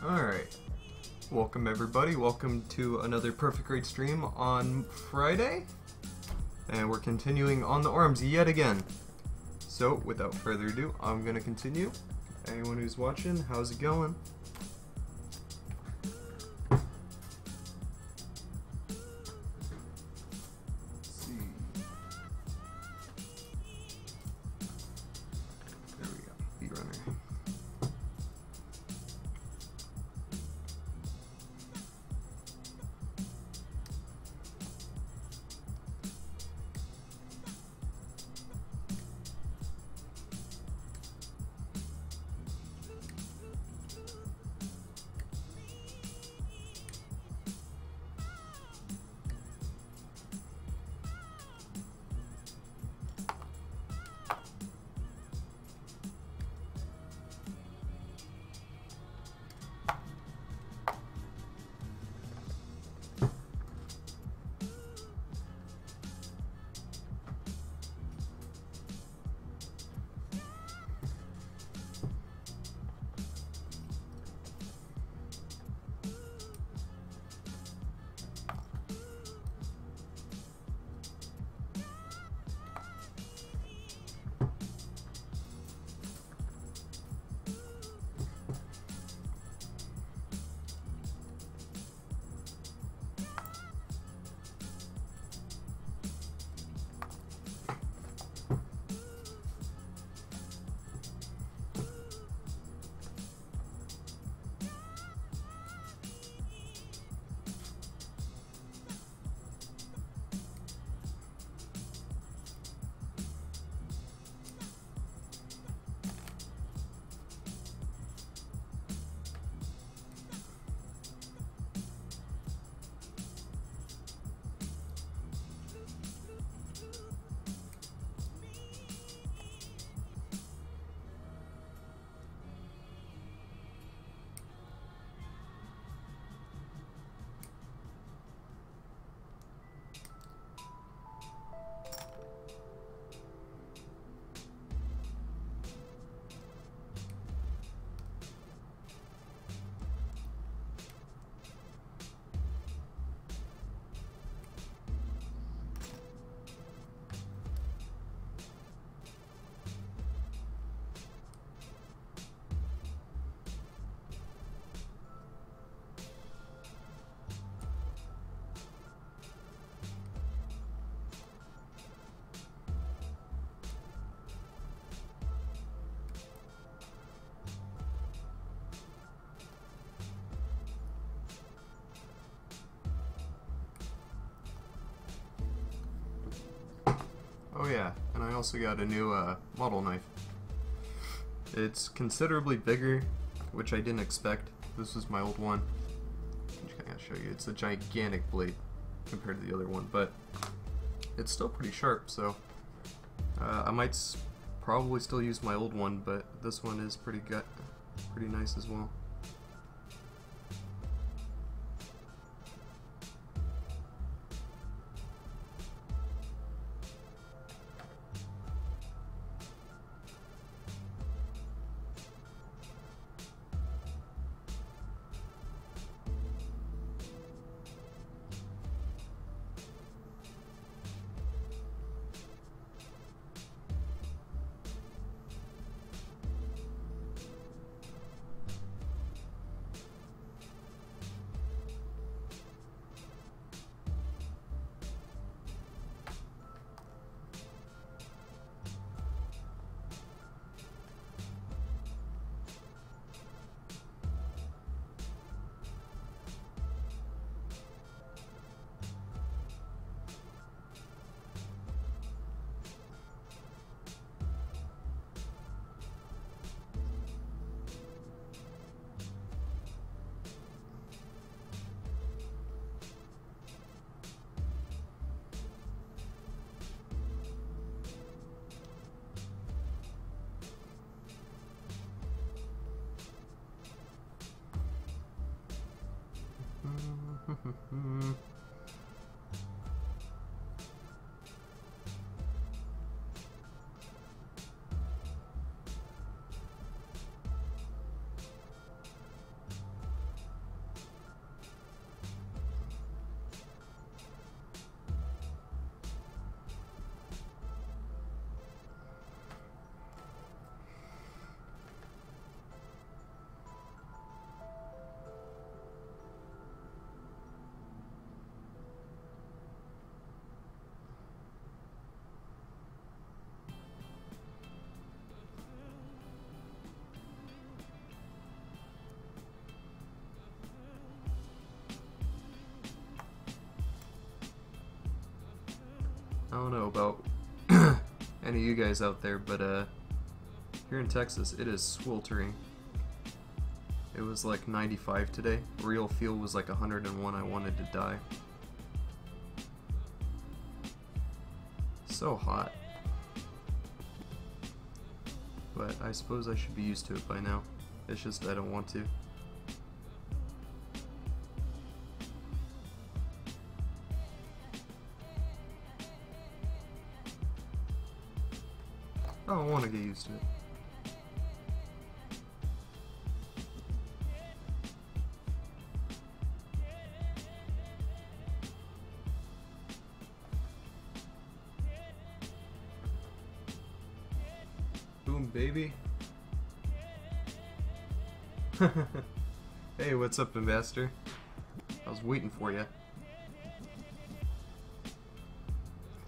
Alright, welcome everybody, welcome to another Perfect Grade stream on Friday, and we're continuing on the arms yet again. So, without further ado, I'm gonna continue. Anyone who's watching, how's it going? Oh yeah, and I also got a new model knife. It's considerably bigger, which I didn't expect. This was my old one. I'm just gonna show you. It's a gigantic blade compared to the other one, but it's still pretty sharp, so I might probably still use my old one, but this one is pretty nice as well. I don't know about any of you guys out there, but here in Texas, it is sweltering. It was like 95 today. Real feel was like 101. I wanted to die. So hot. But I suppose I should be used to it by now. It's just I don't want to. I don't want to get used to it. Boom, baby. Hey, what's up, Ambassador? I was waiting for you.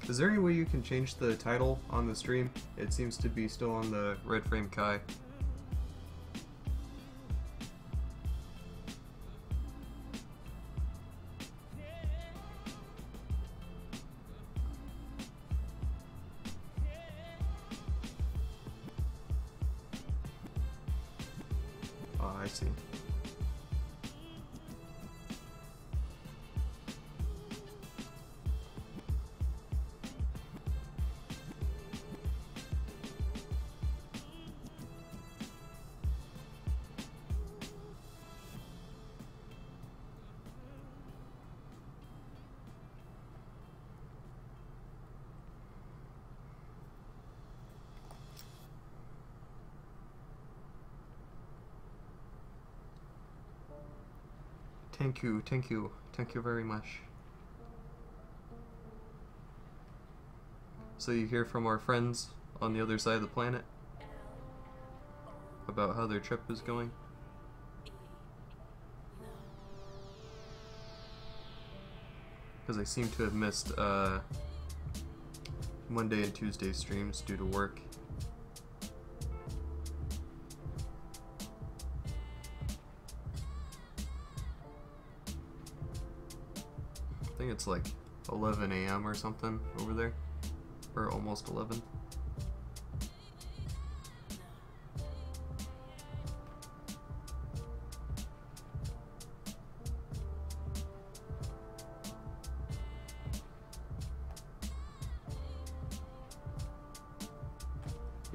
Is there any way you can change the title on the stream? It seems to be still on the Red Frame Kai. Oh, I see. Thank you very much. So you hear from our friends on the other side of the planet about how their trip is going? Because I seem to have missed Monday and Tuesday streams due to work. I think it's like 11 a.m. or something over there, or almost 11.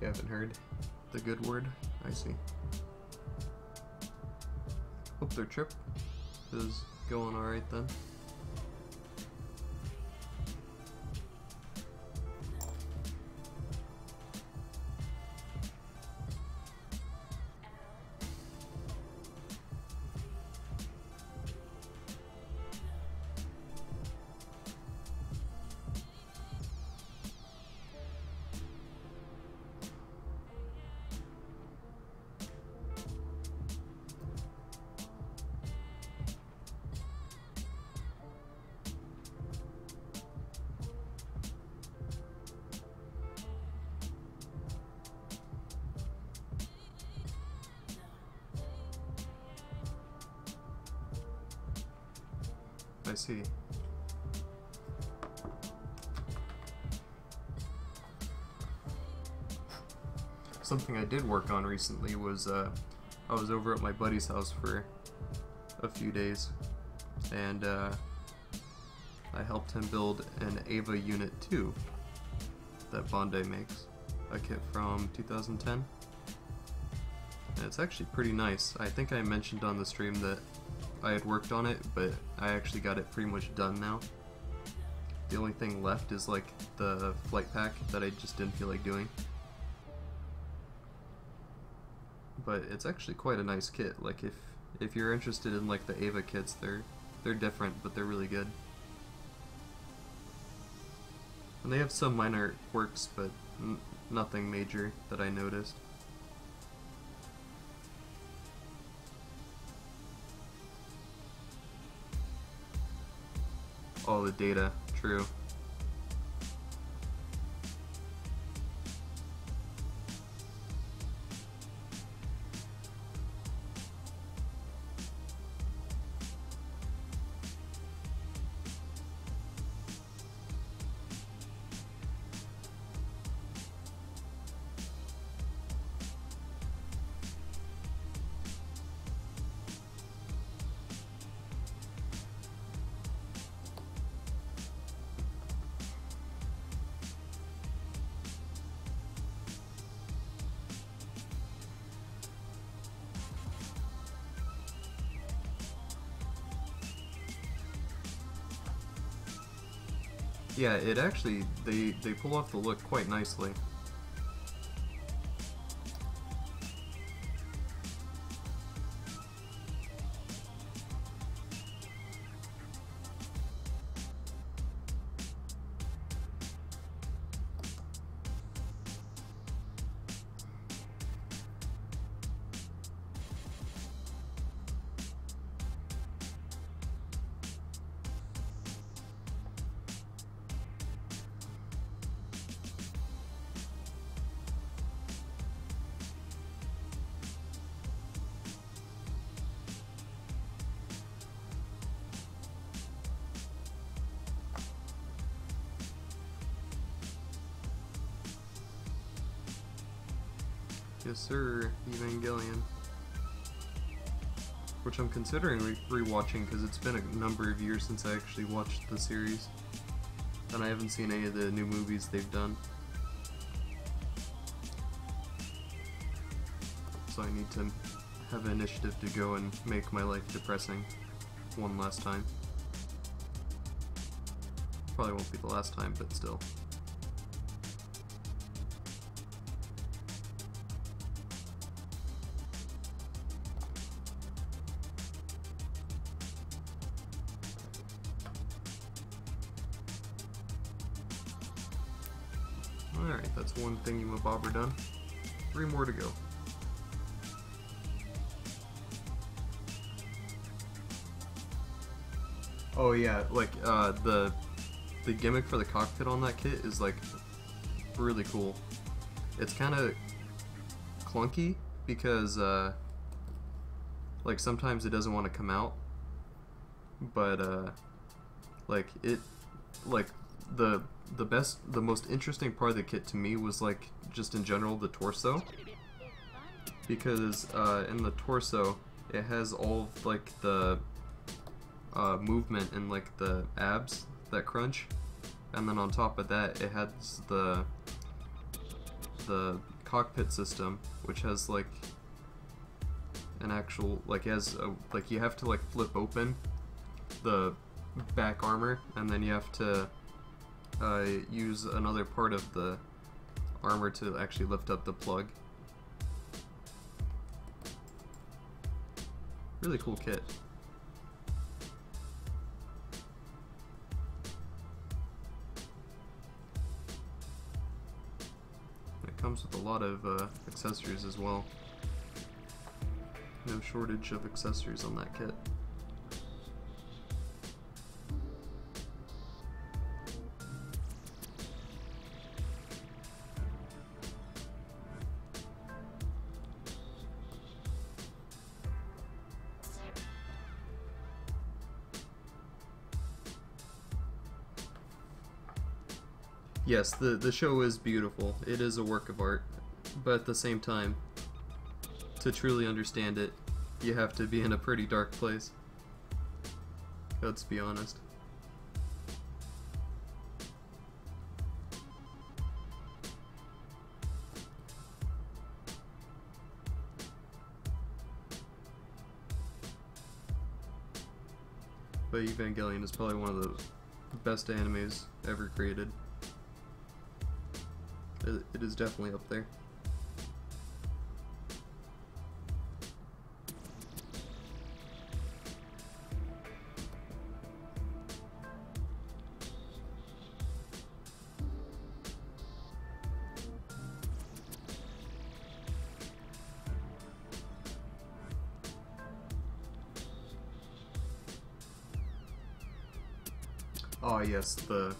You haven't heard the good word? I see. Hope their trip is going alright then. I see. Something I did work on recently was I was over at my buddy's house for a few days, and I helped him build an Ava Unit 2 that Bandai makes, a kit from 2010. And it's actually pretty nice. I think I mentioned on the stream that I had worked on it, but I actually got it pretty much done now. The only thing left is like the flight pack that I just didn't feel like doing. But it's actually quite a nice kit. Like if you're interested in like the Ava kits, they're different, but they're really good. And they have some minor quirks, but nothing major that I noticed. All the data, true. Yeah, it actually, they pull off the look quite nicely. Yes, sir, Evangelion. Which I'm considering rewatching because it's been a number of years since I actually watched the series. And I haven't seen any of the new movies they've done. So I need to have an initiative to go and make my life depressing one last time. Probably won't be the last time, but still. Alright, that's one thingy-mabobber done. 3 more to go. Oh yeah, like, the gimmick for the cockpit on that kit is, like, really cool. It's kinda clunky, because, like, sometimes it doesn't want to come out. But, like, the most interesting part of the kit to me was, like, just in general, the torso. Because, in the torso, it has all of, like, the movement and, like, the abs that crunch. And then on top of that, it has the cockpit system, which has, like, an actual, like, like, you have to, like, flip open the back armor, and then you have to use another part of the armor to actually lift up the plug. Really cool kit. It comes with a lot of accessories as well. No shortage of accessories on that kit. Yes, the show is beautiful. It is a work of art, but at the same time, to truly understand it, you have to be in a pretty dark place. Let's be honest. But Evangelion is probably one of the best animes ever created. It is definitely up there. Oh yes, the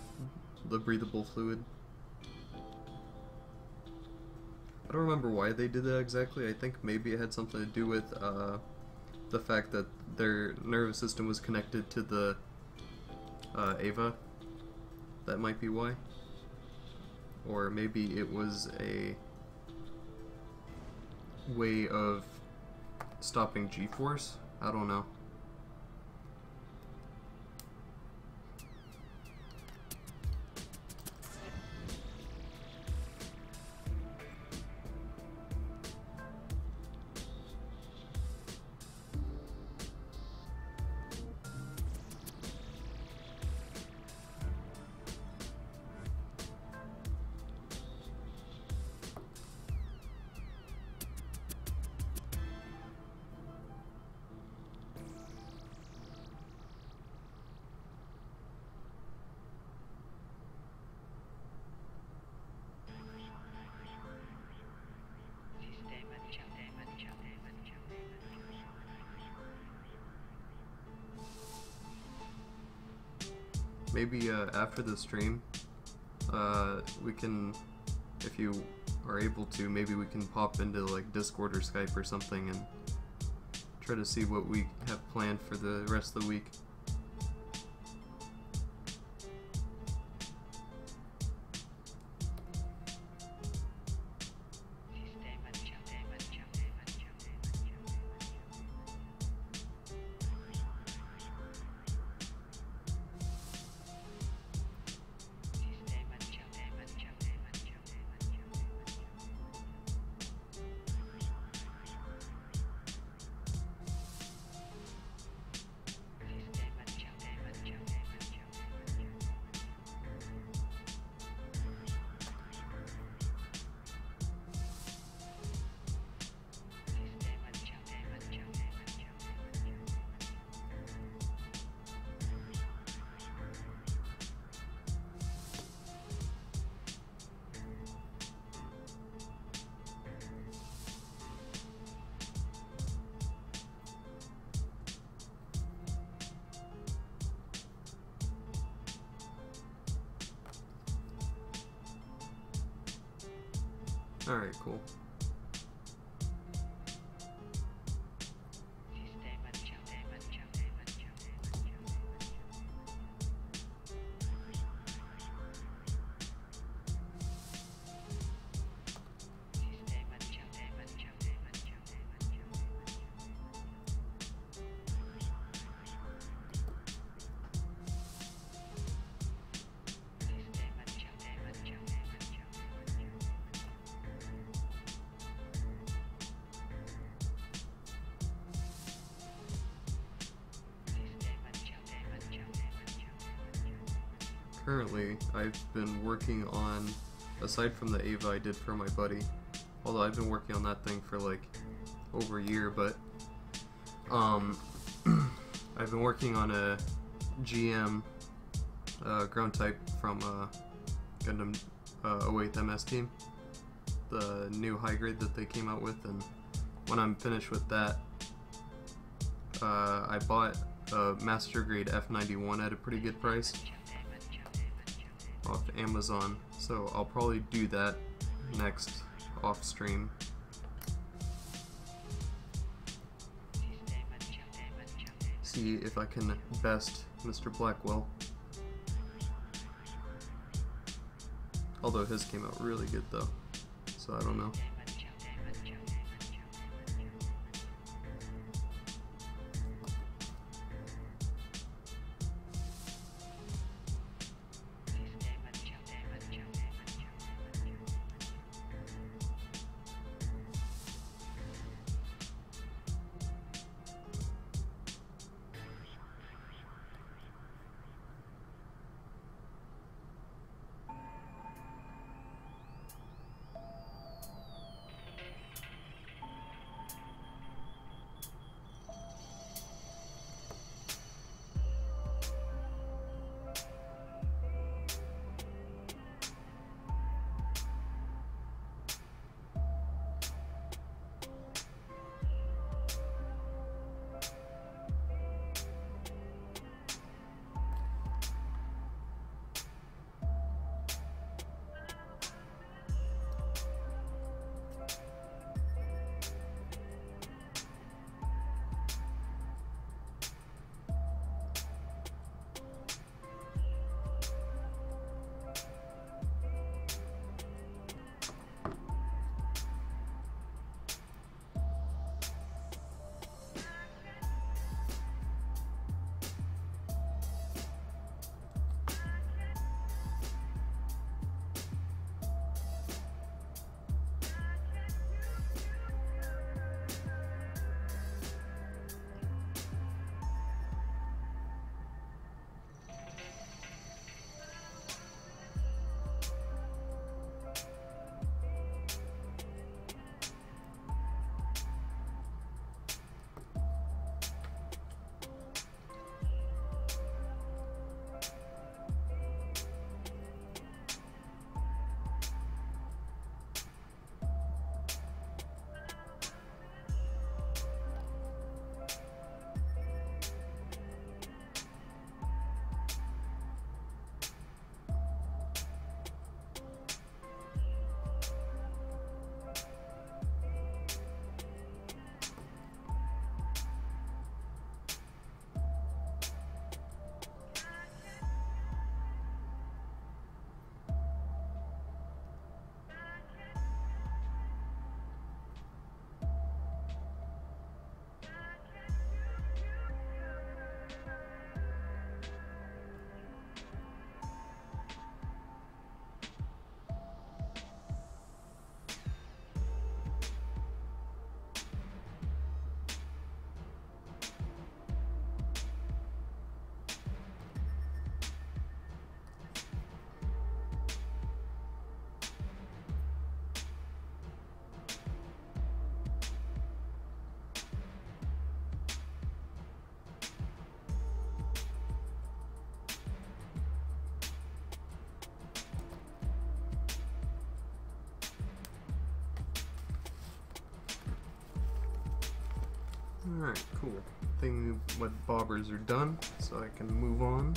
breathable fluid. I don't remember why they did that exactly. I think maybe it had something to do with the fact that their nervous system was connected to the Ava. That might be why. Or maybe it was a way of stopping G-force. I don't know. maybe after the stream, we can, if you are able to, maybe we can pop into like Discord or Skype or something and try to see what we have planned for the rest of the week. Alright, cool. Currently, I've been working on, aside from the Ava I did for my buddy, although I've been working on that thing for like over a year, but I've been working on a GM ground type from Gundam 08 MS team, the new high grade that they came out with, and when I'm finished with that, I bought a master grade F91 at a pretty good price off Amazon, so I'll probably do that next off stream. See if I can best Mr. Blackwell. Although his came out really good though, so I don't know. Alright, cool. I think my bobbers are done, so I can move on.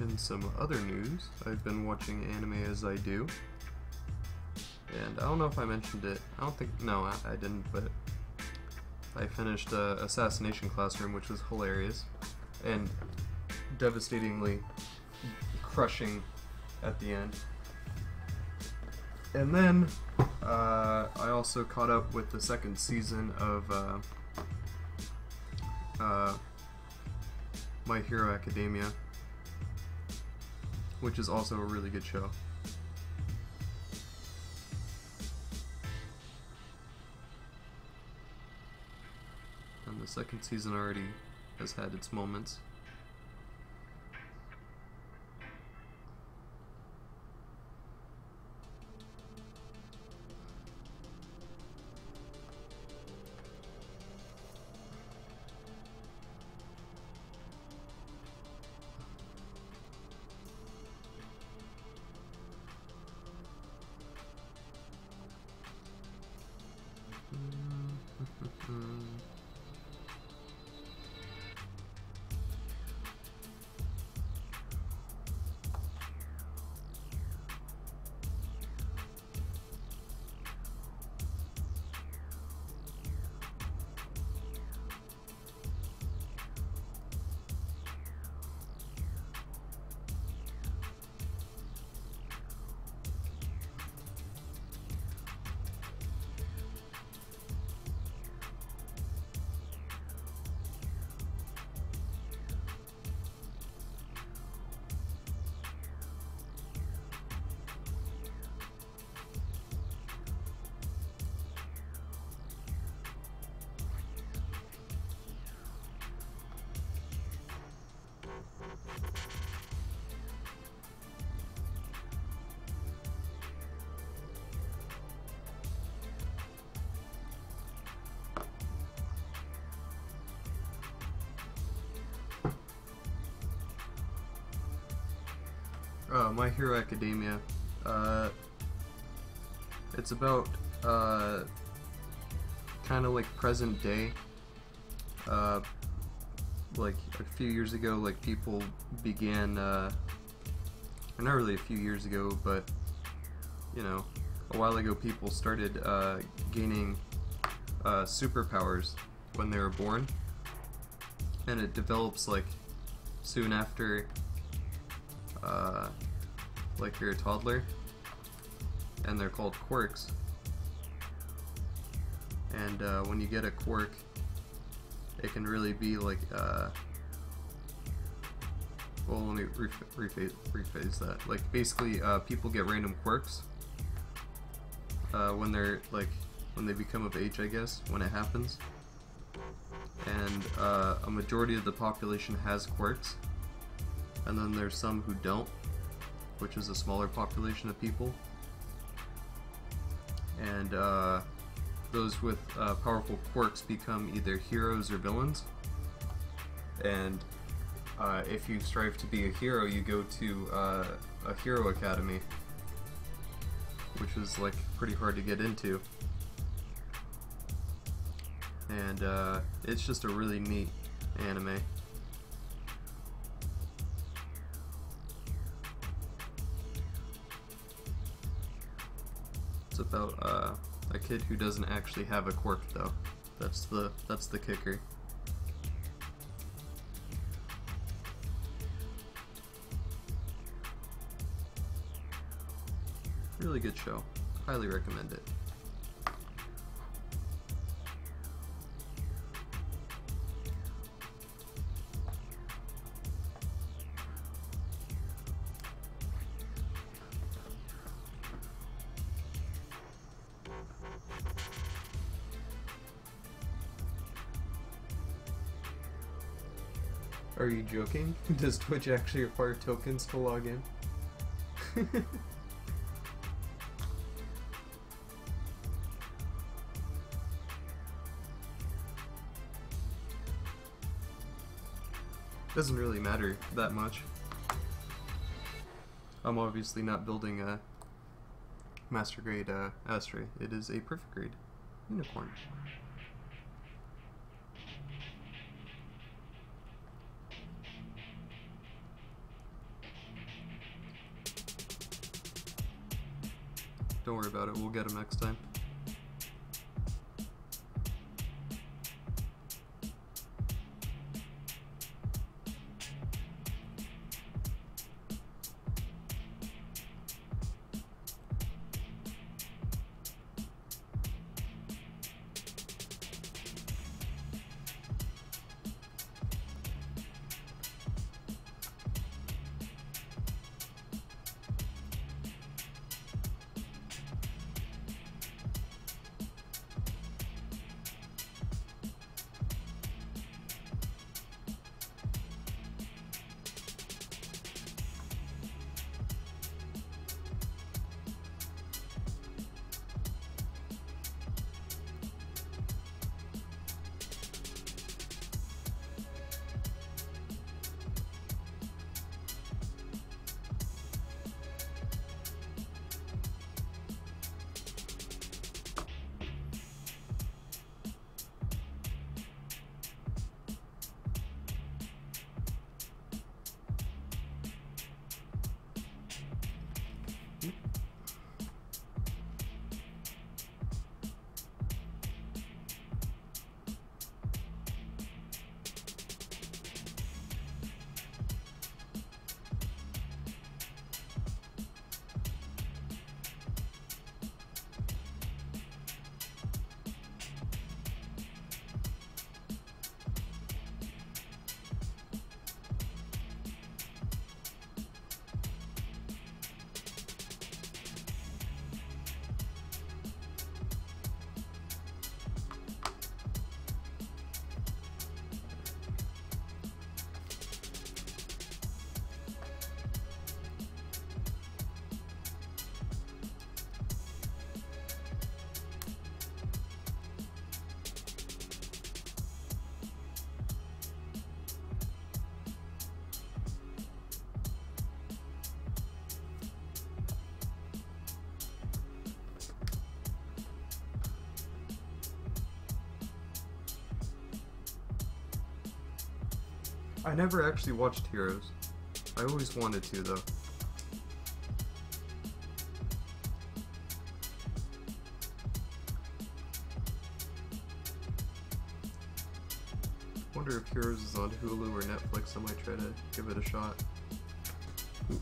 In some other news, I've been watching anime as I do, and I don't know if I mentioned it. No, I didn't, but I finished Assassination Classroom, which was hilarious and devastatingly crushing at the end. And then I also caught up with the second season of My Hero Academia, which is also a really good show. And the second season already has had its moments. My Hero Academia. It's about kind of like present day. Like a few years ago, like people began, or not really a few years ago, but you know, a while ago, people started gaining superpowers when they were born, and it develops like soon after. Like you're a toddler, and they're called quirks, and when you get a quirk, it can really be like, well, let me rephrase that. Like, basically, people get random quirks when they're, like, when they become of age, I guess, when it happens. And a majority of the population has quirks, and then there's some who don't, which is a smaller population of people. And those with powerful quirks become either heroes or villains. And if you strive to be a hero, you go to a hero academy, which is like pretty hard to get into. And it's just a really neat anime. It's about a kid who doesn't actually have a quirk, though. That's the kicker. Really good show. Highly recommend it. Are you joking? Does Twitch actually require tokens to log in? Doesn't really matter that much. I'm obviously not building a master grade Astray. It is a perfect grade unicorn. Don't worry about it, we'll get him next time. I never actually watched Heroes. I always wanted to, though. Wonder if Heroes is on Hulu or Netflix. I might try to give it a shot. Ooh.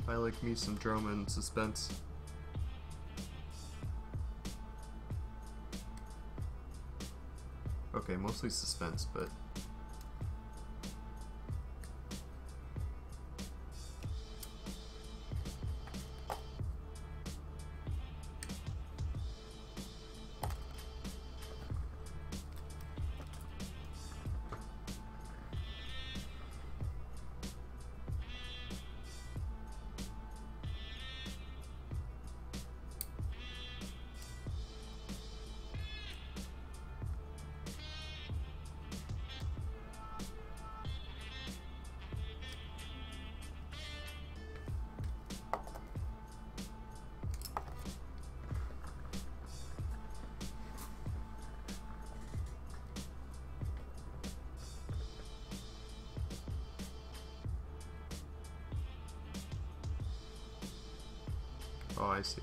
I like me some drama and suspense. Okay, mostly suspense, but oh, I see.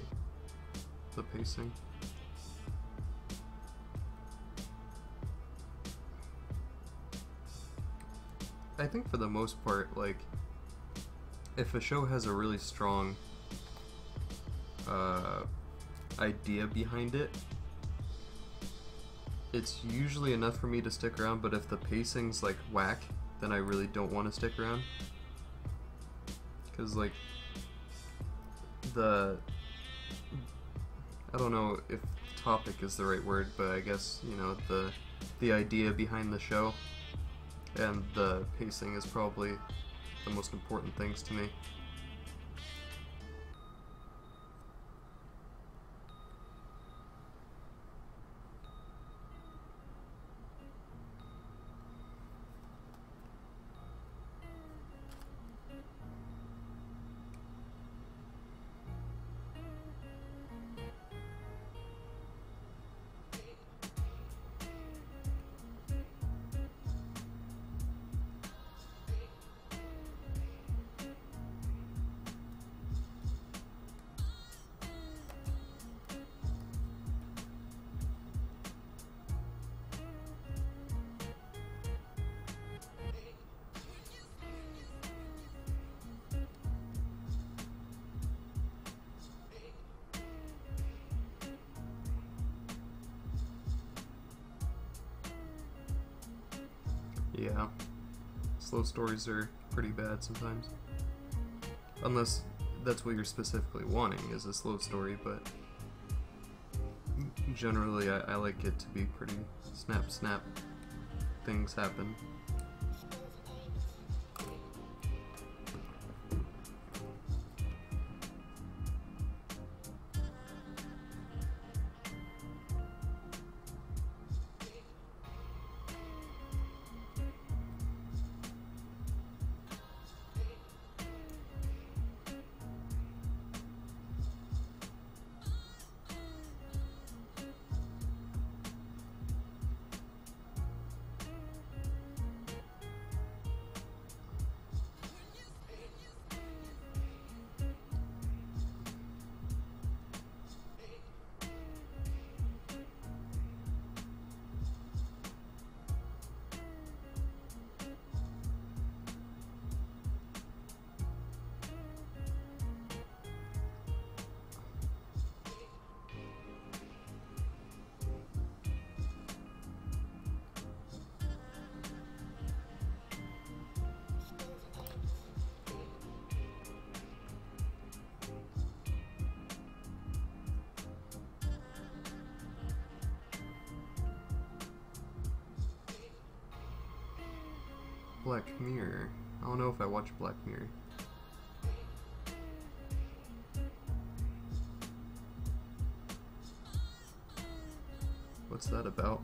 The pacing. I think for the most part, like, if a show has a really strong idea behind it, it's usually enough for me to stick around, but if the pacing's like whack, then I really don't want to stick around. Because like, I don't know if topic is the right word, but I guess, you know, the idea behind the show and the pacing is probably the most important things to me. Yeah, slow stories are pretty bad sometimes. Unless that's what you're specifically wanting, is a slow story, but generally I like it to be pretty snap snap, things happen. Black Mirror. I don't know if I watch Black Mirror. What's that about?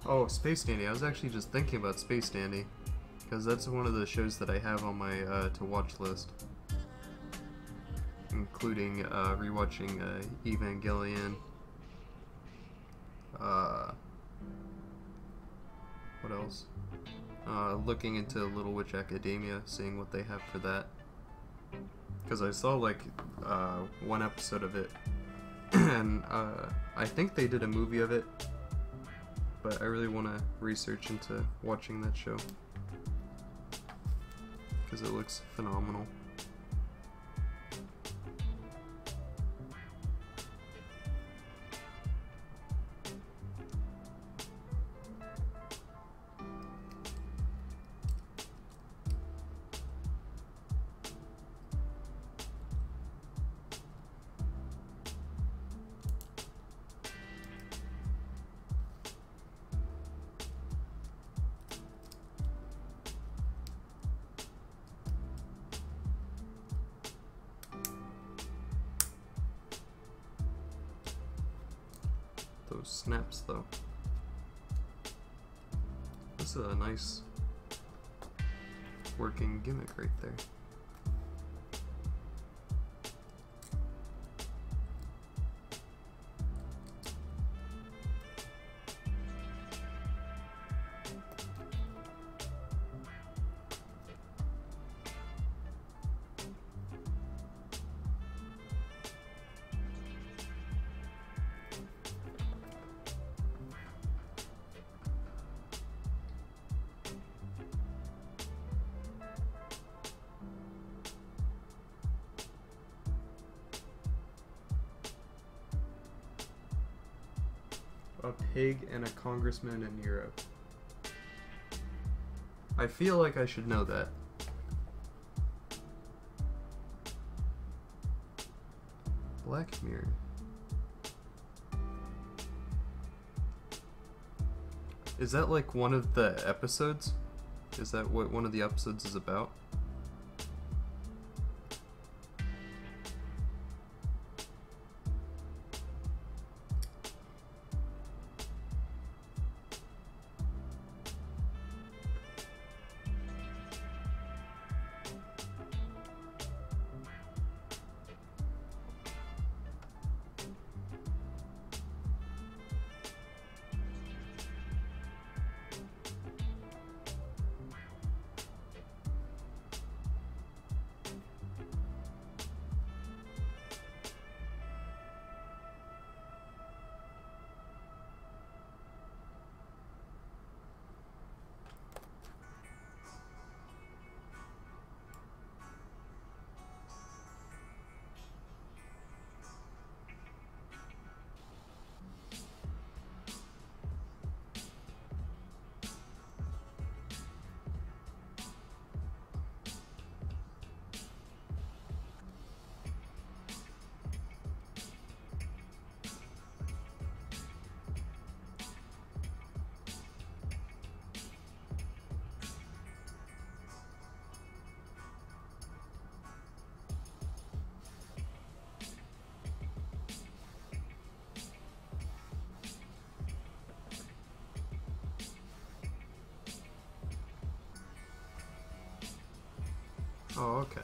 Oh, Space Dandy. I was actually just thinking about Space Dandy, because that's one of the shows that I have on my to-watch list, including rewatching Evangelion. What else? Looking into Little Witch Academia, seeing what they have for that. Because I saw like one episode of it, and I think they did a movie of it, but I really want to research into watching that show because it looks phenomenal. Those snaps, though. This is a nice working gimmick right there. A pig and a congressman in Europe. I feel like I should know that. Black Mirror. Is that like one of the episodes? Is that what one of the episodes is about? Oh, okay.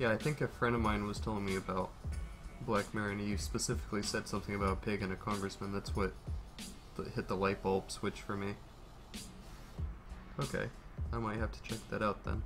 Yeah, I think a friend of mine was telling me about Black Mirror, and he specifically said something about a pig and a congressman. That's what hit the light bulb switch for me. Okay, I might have to check that out then.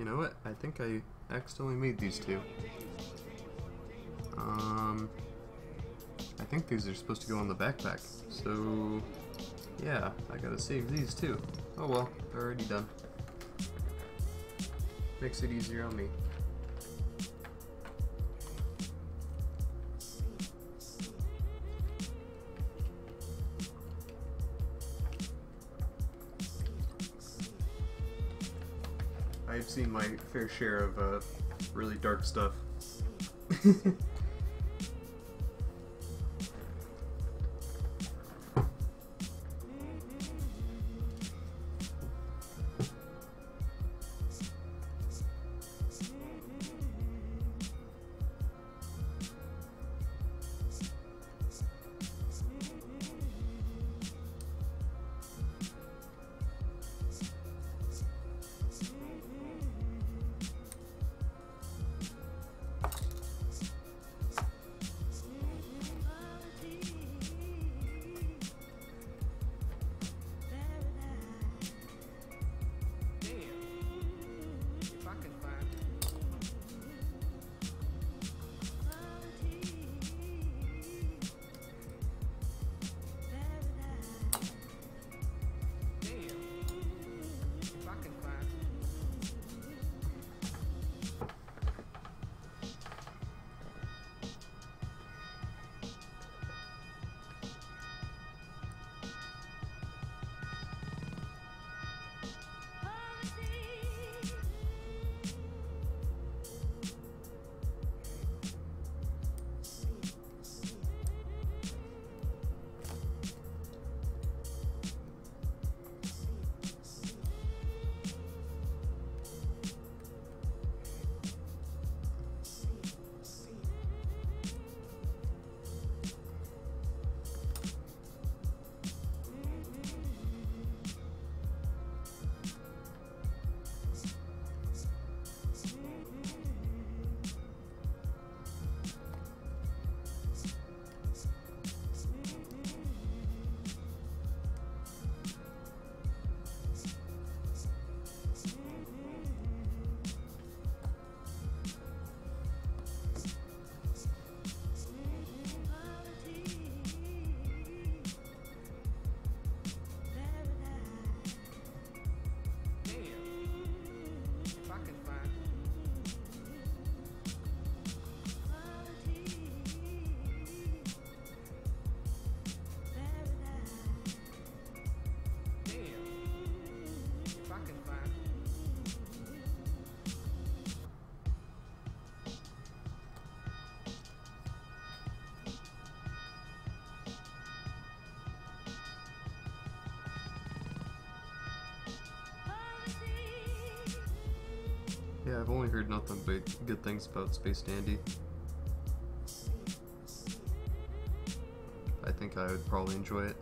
You know what? I think I accidentally made these two. I think these are supposed to go on the backpack. So, yeah, I gotta save these too. Oh well, they're already done. Makes it easier on me. I've seen my fair share of really dark stuff. Yeah, I've only heard nothing but good things about Space Dandy. I think I would probably enjoy it.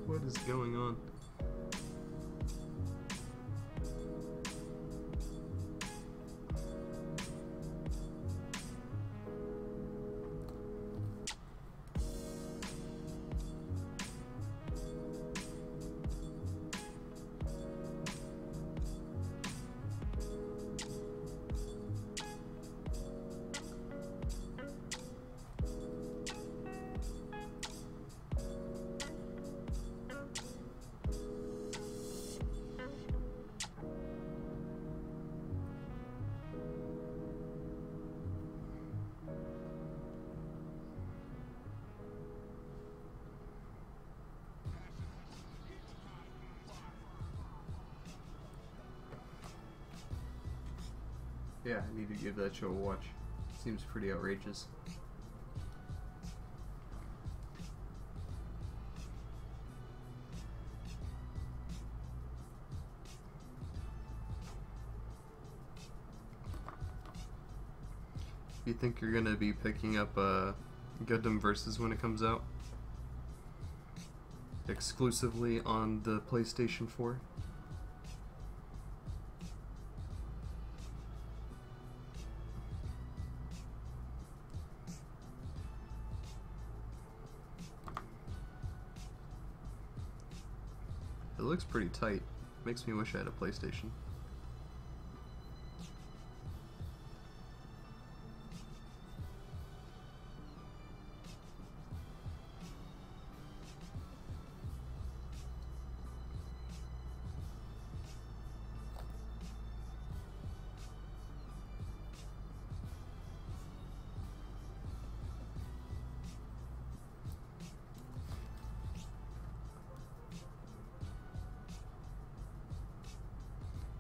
What is going on? Yeah, I need to give that show a watch. Seems pretty outrageous. You think you're gonna be picking up Gundam Versus when it comes out? Exclusively on the PlayStation 4? It looks pretty tight. Makes me wish I had a PlayStation.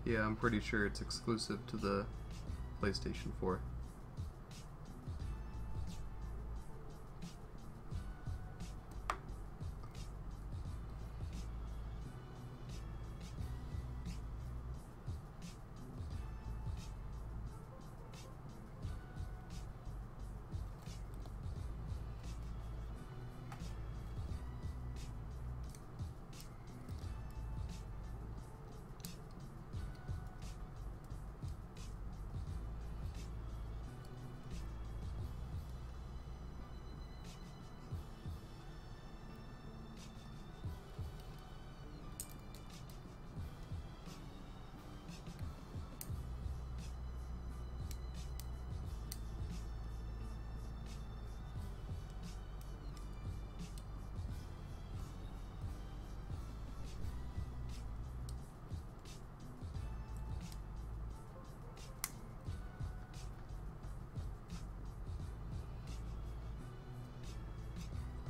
Yeah, I'm pretty sure it's exclusive to the PlayStation 4.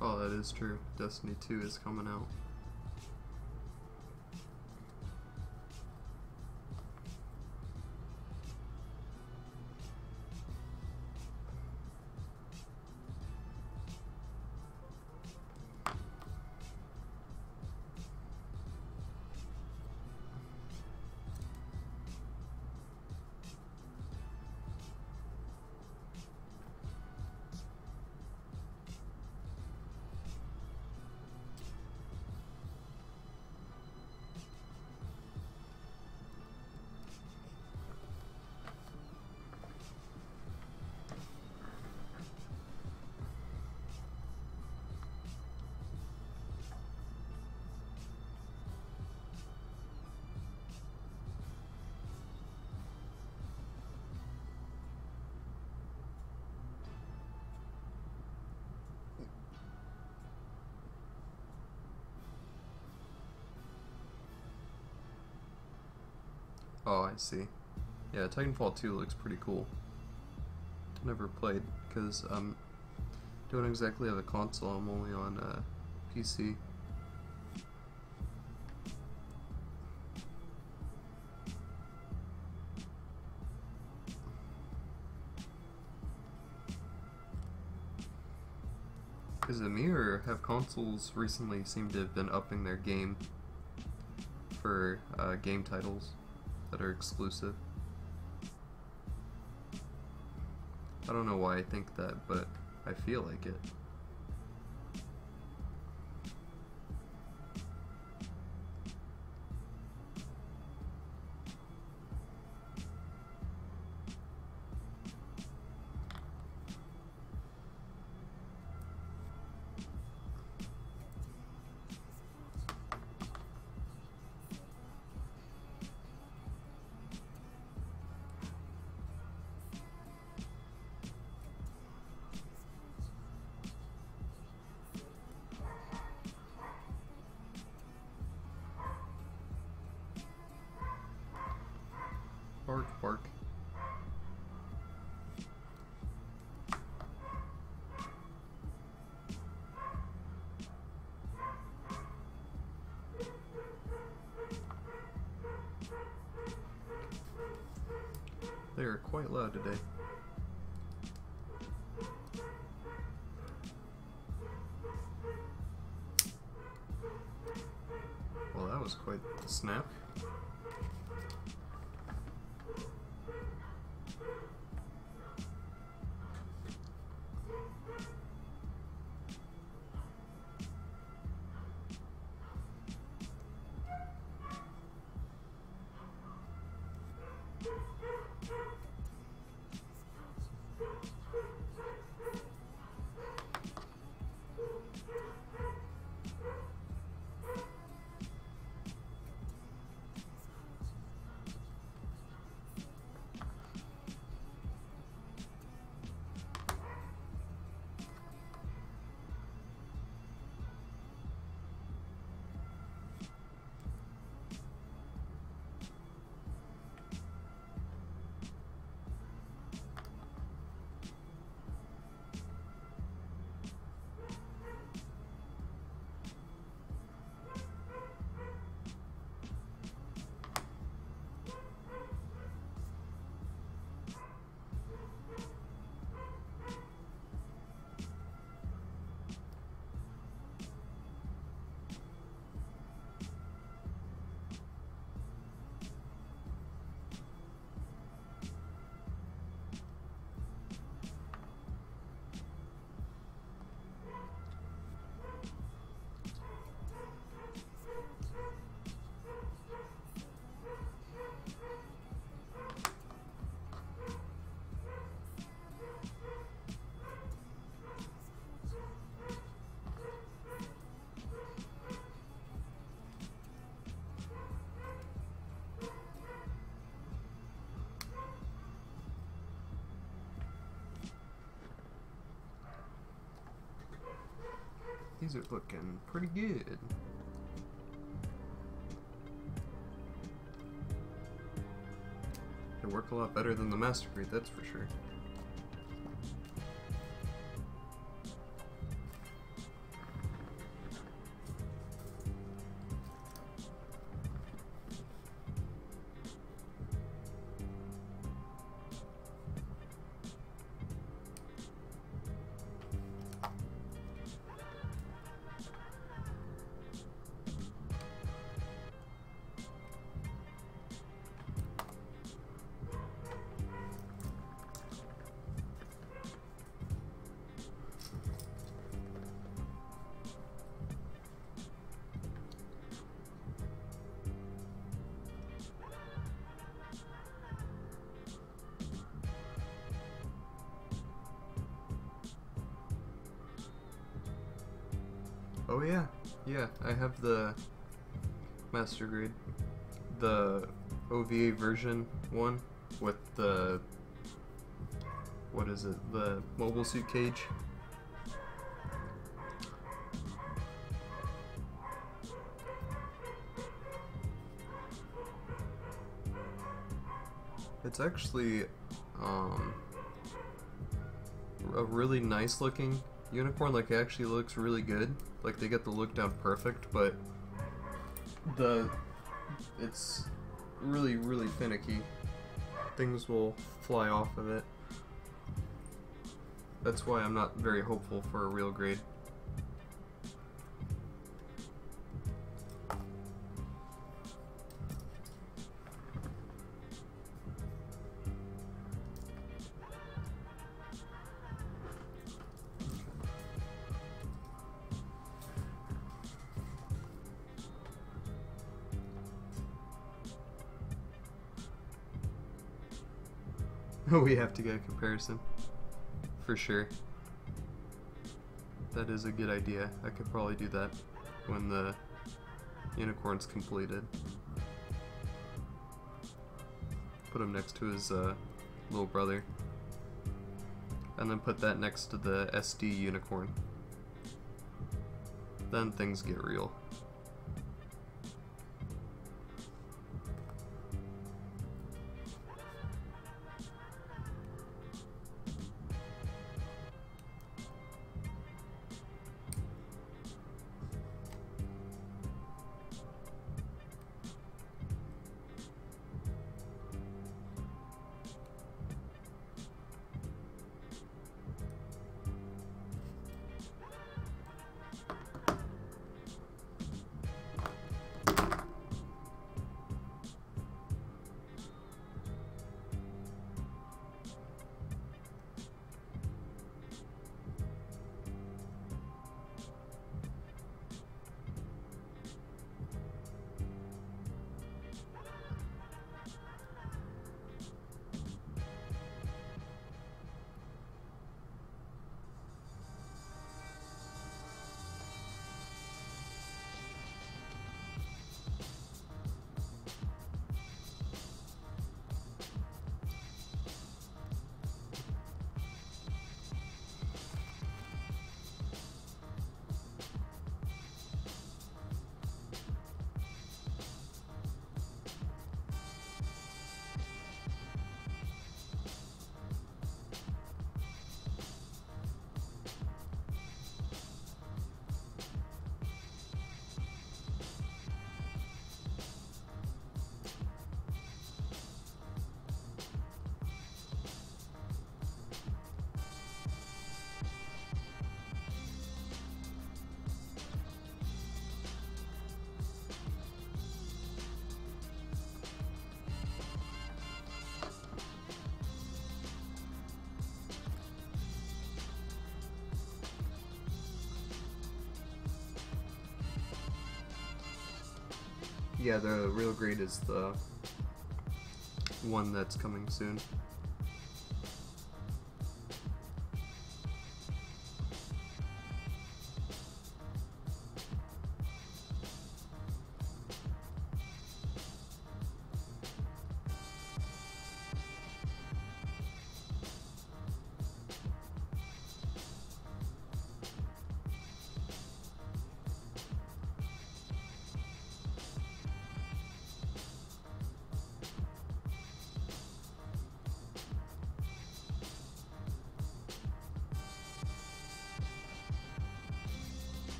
Oh, that is true. Destiny 2 is coming out. Oh, I see. Yeah, Titanfall 2 looks pretty cool. Never played, because don't exactly have a console, I'm only on PC. Is it me, or have consoles recently seemed to have been upping their game for game titles that are exclusive? I don't know why I think that, but I feel like it. They are quite loud today. Well, that was quite the snap. These are looking pretty good. They work a lot better than the Master Grade, that's for sure. Oh yeah, I have the Master Grade, the OVA version one with the, what is it, the mobile suit cage. It's actually a really nice looking unicorn. Like, it actually looks really good. Like, they get the look down perfect, but it's really, really finicky. Things will fly off of it. That's why I'm not very hopeful for a real grade. We have to get a comparison, for sure. That is a good idea. I could probably do that when the unicorn's completed. Put him next to his little brother. And then put that next to the SD unicorn. Then things get real. Yeah, the real grade is the one that's coming soon.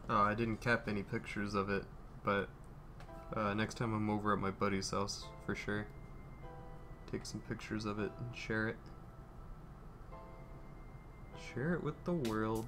I didn't cap any pictures of it, but next time I'm over at my buddy's house, for sure, take some pictures of it and share it. Share it with the world.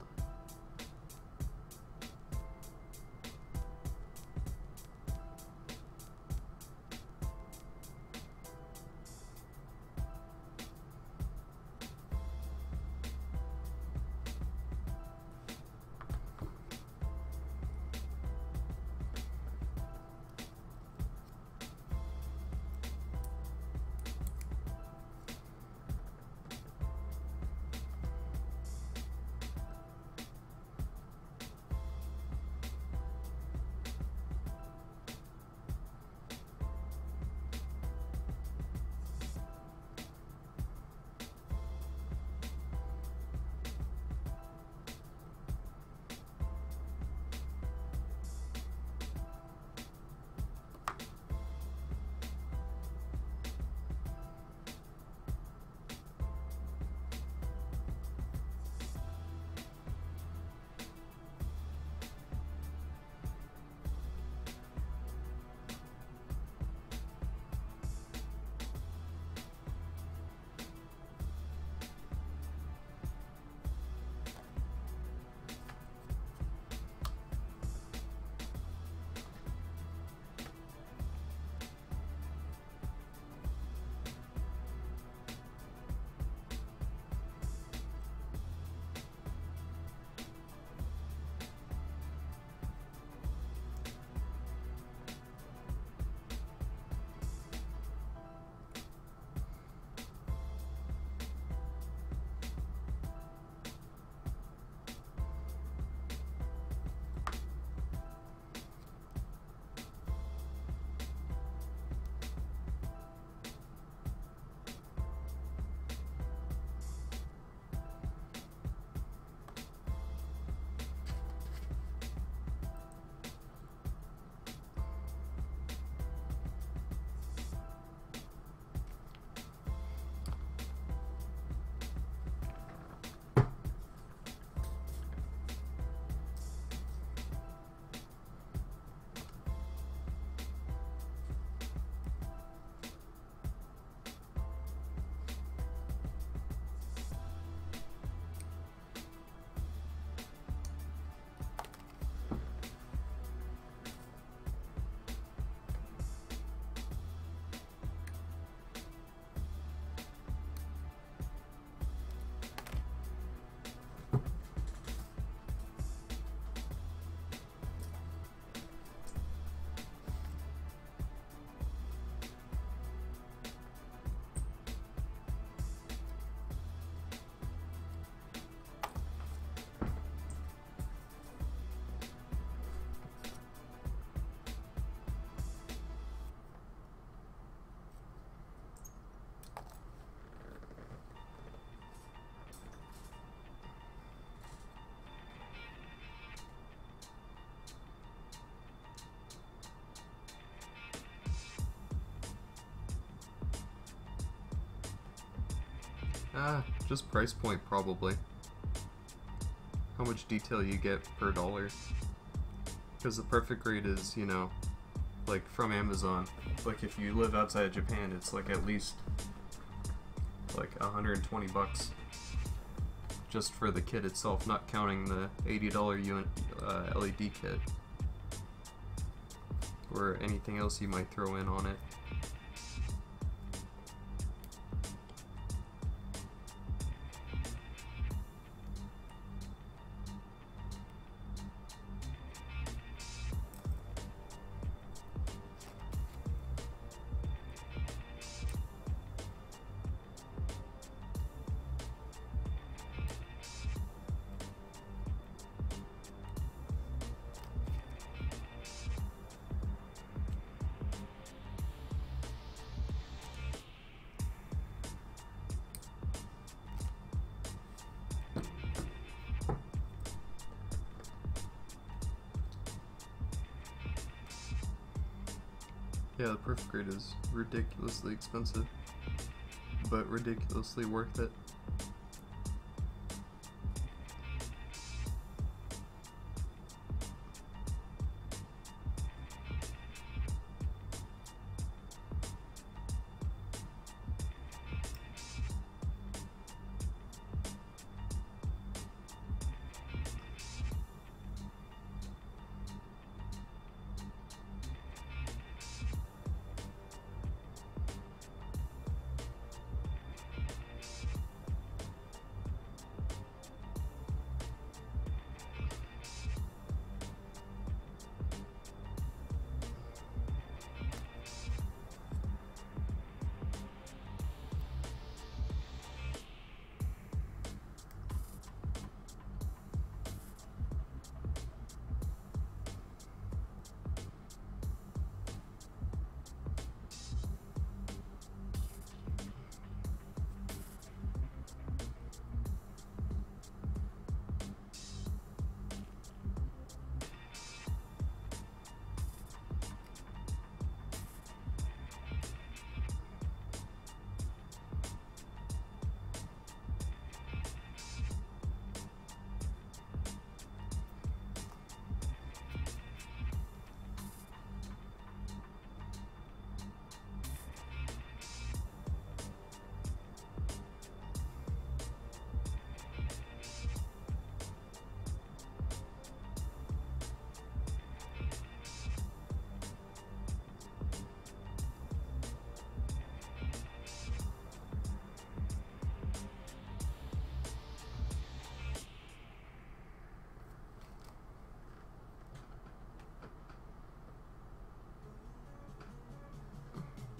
Just price point probably. How much detail you get per dollar. Because the perfect grade is, you know, like from Amazon. Like if you live outside of Japan, it's like at least like 120 bucks just for the kit itself, not counting the $80 LED kit or anything else you might throw in on it. Yeah, the perfect grade is ridiculously expensive, but ridiculously worth it.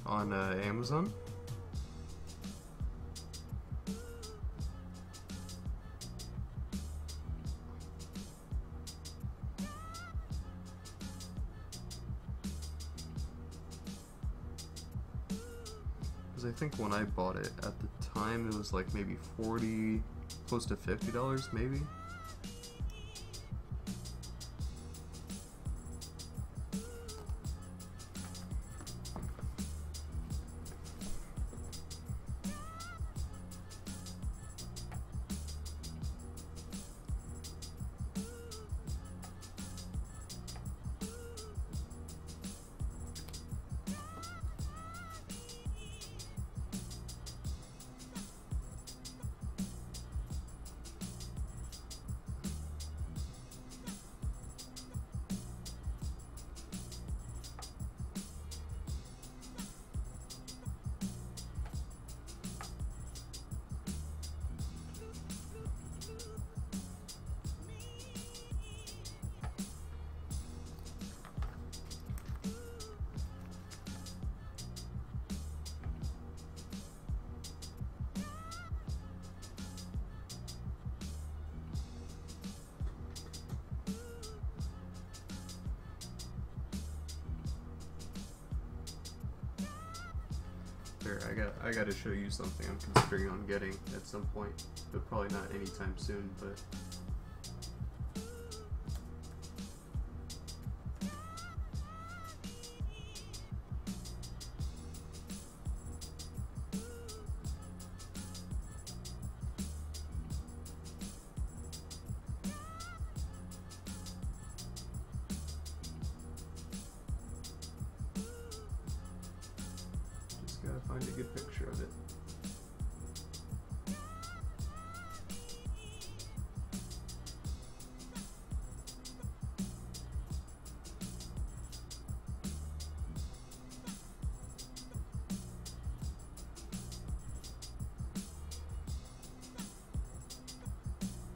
On Amazon. Because I think when I bought it at the time, it was like maybe 40, close to $50 maybe. Here, I gotta show you something I'm considering on getting at some point, but probably not anytime soon, but Gotta find a good picture of it.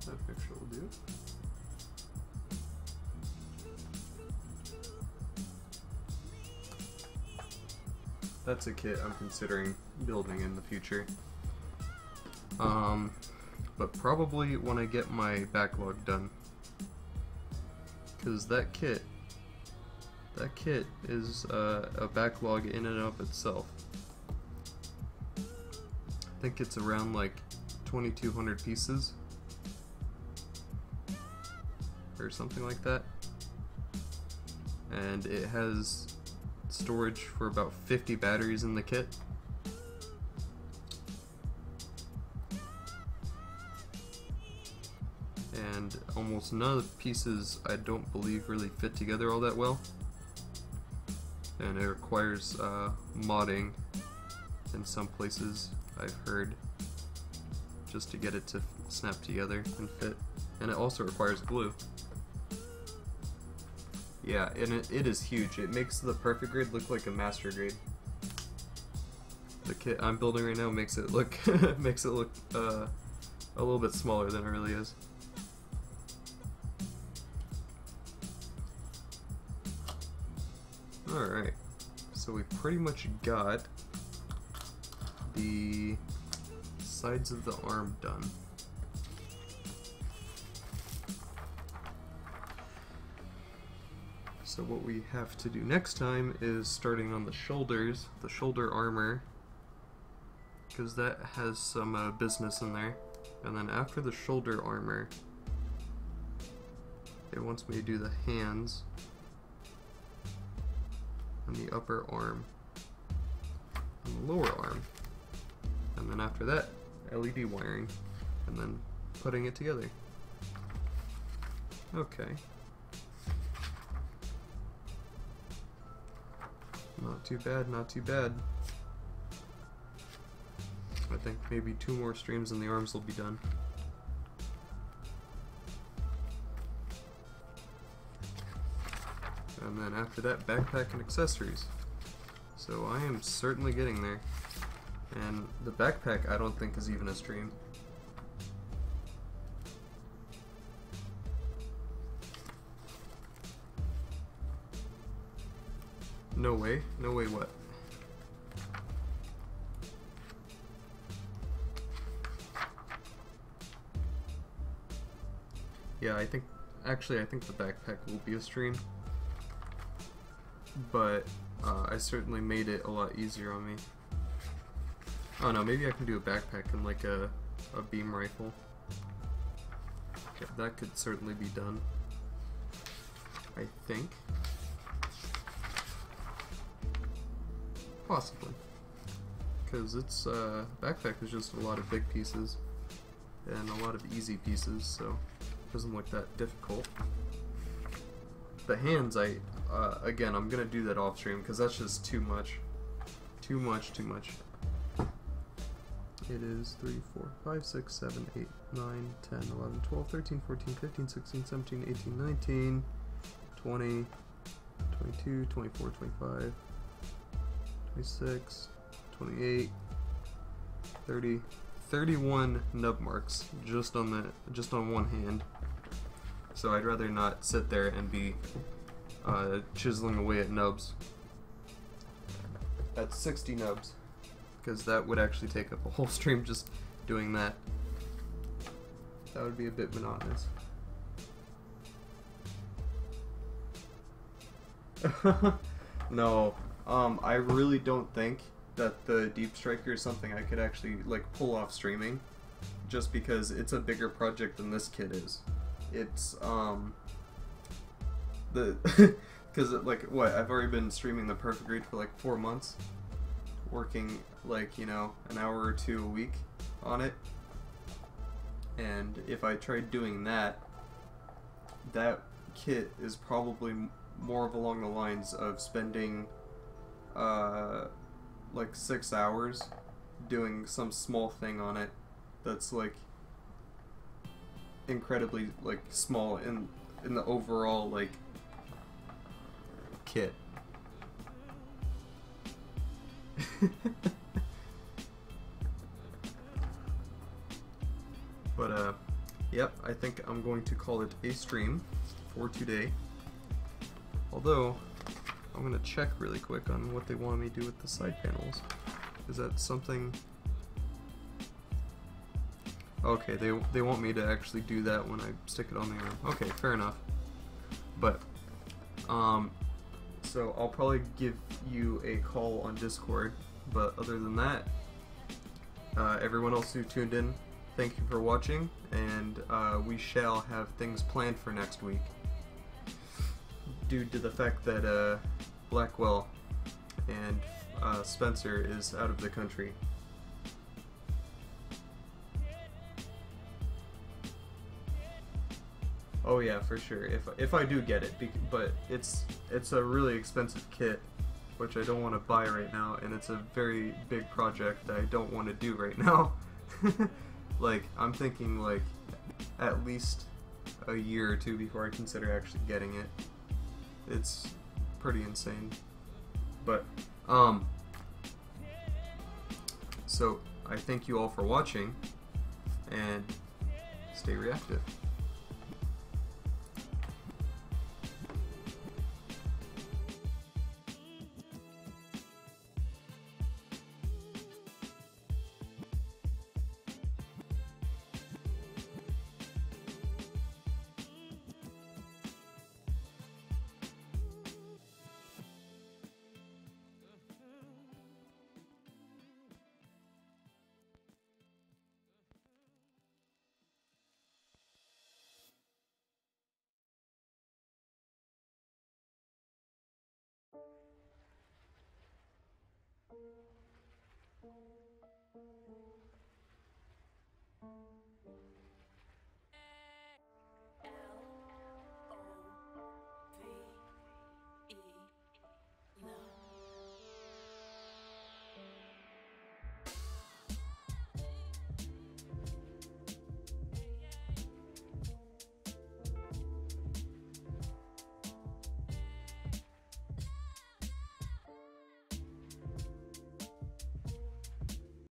That picture will do. That's a kit I'm considering building in the future. But probably when I get my backlog done. Because that kit is a backlog in and of itself. I think it's around like 2,200 pieces. Or something like that. And it has storage for about 50 batteries in the kit. And almost none of the pieces I don't believe really fit together all that well. And it requires modding in some places, I've heard, just to get it to snap together and fit. And it also requires glue. Yeah, and it is huge. It makes the perfect grade look like a master grade. The kit I'm building right now makes it look a little bit smaller than it really is. Alright, so we pretty much got the sides of the arm done. So what we have to do next time is starting on the shoulders, the shoulder armor, because that has some business in there. And then after the shoulder armor, it wants me to do the hands and the upper arm and the lower arm. And then after that, LED wiring, and then putting it together. Okay. Not too bad, not too bad. I think maybe 2 more streams and the arms will be done. And then after that, backpack and accessories. So I am certainly getting there. And the backpack I don't think is even a stream. No way. No way what? Yeah, I think the backpack will be a stream. But I certainly made it a lot easier on me. Oh no, maybe I can do a backpack and like a beam rifle. Yeah, that could certainly be done. I think. Possibly. Because it's, backpack is just a lot of big pieces and a lot of easy pieces, so it doesn't look that difficult. The hands, again, I'm gonna do that off stream because that's just too much. Too much. It is 3, 4, 5, 6, 7, 8, 9, 10, 11, 12, 13, 14, 15, 16, 17, 18, 19, 20, 22, 24, 25, 26, 28, 30, 31 nub marks just on one hand. So I'd rather not sit there and be chiseling away at nubs. That's 60 nubs, because that would actually take up a whole stream just doing that. That would be a bit monotonous. No, I really don't think that the Deep Striker is something I could actually like pull off streaming, just because it's a bigger project than this kit is. It's because like what, I've already been streaming the Perfect Read for like 4 months, working like, you know, an hour or 2 a week on it, and if I tried doing that kit is probably more of along the lines of spending like 6 hours doing some small thing on it that's like incredibly like small in the overall like kit. But yep, I think I'm going to call it a stream for today. Although I'm gonna check really quick on what they want me to do with the side panels. Is that something? Okay, they want me to actually do that when I stick it on the arm. Okay, fair enough. But so I'll probably give you a call on Discord. But other than that, everyone else who tuned in, thank you for watching, and we shall have things planned for next week. Due to the fact that Blackwell and Spencer is out of the country. Oh yeah, for sure. If I do get it, but it's a really expensive kit, which I don't want to buy right now, and it's a very big project that I don't want to do right now. Like, I'm thinking like at least a year or two before I consider actually getting it. It's pretty insane. But so I thank you all for watching, and stay reactive.